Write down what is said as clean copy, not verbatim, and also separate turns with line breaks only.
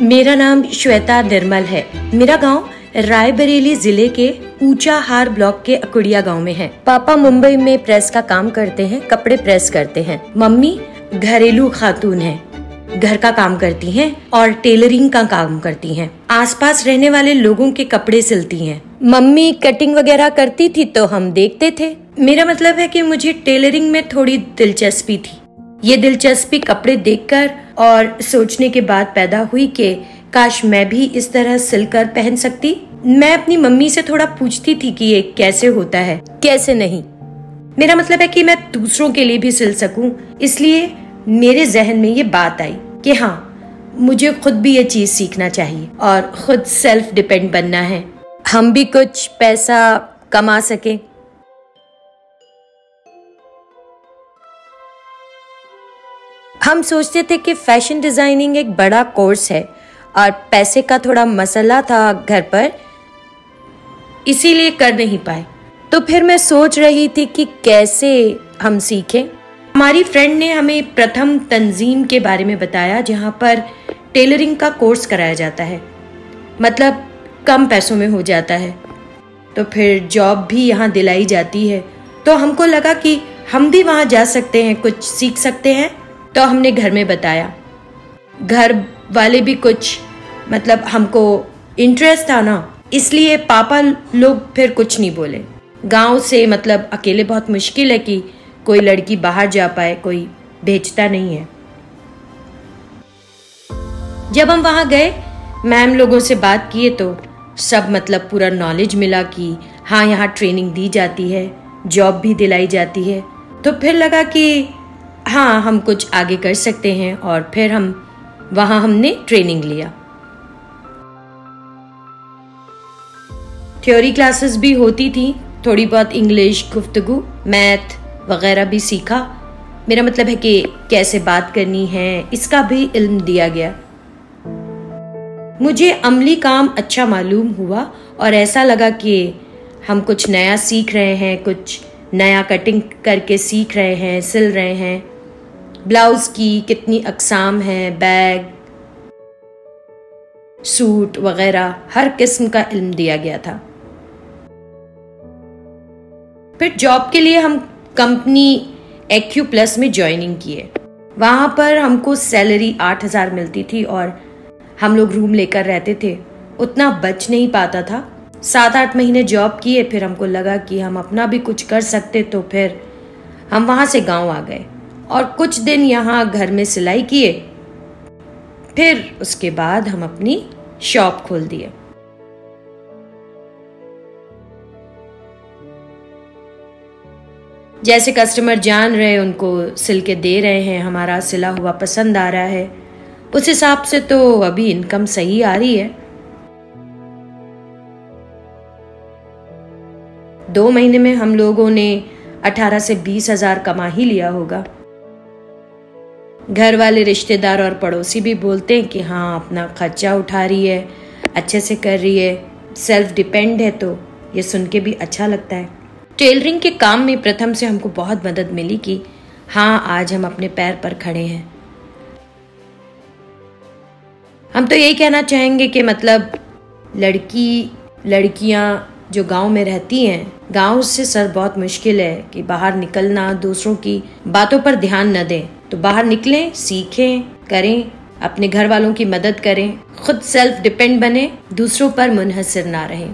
मेरा नाम श्वेता निर्मल है। मेरा गांव रायबरेली जिले के ऊंचाहार ब्लॉक के अकुड़िया गांव में है। पापा मुंबई में प्रेस का काम करते हैं, कपड़े प्रेस करते हैं। मम्मी घरेलू खातून है, घर का काम करती हैं और टेलरिंग का काम करती हैं। आसपास रहने वाले लोगों के कपड़े सिलती हैं। मम्मी कटिंग वगैरह करती थी तो हम देखते थे। मेरा मतलब है कि मुझे टेलरिंग में थोड़ी दिलचस्पी थी। ये दिलचस्पी कपड़े देखकर और सोचने के बाद पैदा हुई कि काश मैं भी इस तरह सिलकर पहन सकती। मैं अपनी मम्मी से थोड़ा पूछती थी कि ये कैसे होता है, कैसे नहीं। मेरा मतलब है कि मैं दूसरों के लिए भी सिल सकूं। इसलिए मेरे जहन में ये बात आई कि हाँ, मुझे खुद भी ये चीज सीखना चाहिए और खुद सेल्फ डिपेंड बनना है। हम भी कुछ पैसा कमा सके। हम सोचते थे कि फैशन डिजाइनिंग एक बड़ा कोर्स है और पैसे का थोड़ा मसला था घर पर, इसीलिए कर नहीं पाए। तो फिर मैं सोच रही थी कि कैसे हम सीखें। हमारी फ्रेंड ने हमें प्रथम तंजीम के बारे में बताया, जहाँ पर टेलरिंग का कोर्स कराया जाता है, मतलब कम पैसों में हो जाता है। तो फिर जॉब भी यहाँ दिलाई जाती है। तो हमको लगा कि हम भी वहाँ जा सकते हैं, कुछ सीख सकते हैं। तो हमने घर में बताया। घर वाले भी कुछ, मतलब हमको इंटरेस्ट था ना, इसलिए पापा लोग फिर कुछ नहीं बोले। गांव से मतलब अकेले बहुत मुश्किल है कि कोई लड़की बाहर जा पाए, कोई भेजता नहीं है। जब हम वहां गए, मैम लोगों से बात किए तो सब मतलब पूरा नॉलेज मिला कि हाँ, यहाँ ट्रेनिंग दी जाती है, जॉब भी दिलाई जाती है। तो फिर लगा कि हाँ, हम कुछ आगे कर सकते हैं और फिर हमने ट्रेनिंग लिया। थ्योरी क्लासेस भी होती थी, थोड़ी बहुत इंग्लिश, गुफ्तगू, मैथ वगैरह भी सीखा। मेरा मतलब है कि कैसे बात करनी है, इसका भी इल्म दिया गया। मुझे अमली काम अच्छा मालूम हुआ और ऐसा लगा कि हम कुछ नया सीख रहे हैं, कुछ नया कटिंग करके सीख रहे हैं, सिल रहे हैं। ब्लाउज की कितनी अक़साम है, बैग, सूट वगैरह हर किस्म का इल्म दिया गया था। फिर जॉब के लिए हम कंपनी एक्यू प्लस में ज्वाइनिंग किए। वहां पर हमको सैलरी 8,000 मिलती थी और हम लोग रूम लेकर रहते थे। उतना बच नहीं पाता था। 7-8 महीने जॉब किए, फिर हमको लगा कि हम अपना भी कुछ कर सकते। तो फिर हम वहां से गांव आ गए और कुछ दिन यहाँ घर में सिलाई किए। फिर उसके बाद हम अपनी शॉप खोल दिए। जैसे कस्टमर जान रहे, उनको सिल के दे रहे हैं, हमारा सिला हुआ पसंद आ रहा है, उस हिसाब से तो अभी इनकम सही आ रही है। 2 महीने में हम लोगों ने 18 से 20,000 कमा ही लिया होगा। घर वाले, रिश्तेदार और पड़ोसी भी बोलते हैं कि हाँ, अपना खर्चा उठा रही है, अच्छे से कर रही है, सेल्फ डिपेंड है। तो ये सुन के भी अच्छा लगता है। टेलरिंग के काम में प्रथम से हमको बहुत मदद मिली कि हाँ, आज हम अपने पैर पर खड़े हैं। हम तो यही कहना चाहेंगे कि मतलब लड़कियां जो गांव में रहती हैं, गांव से सर बहुत मुश्किल है कि बाहर निकलना, दूसरों की बातों पर ध्यान न दें। तो बाहर निकलें, सीखें, करें, अपने घर वालों की मदद करें, खुद सेल्फ डिपेंड बने, दूसरों पर मुनहसर ना रहें।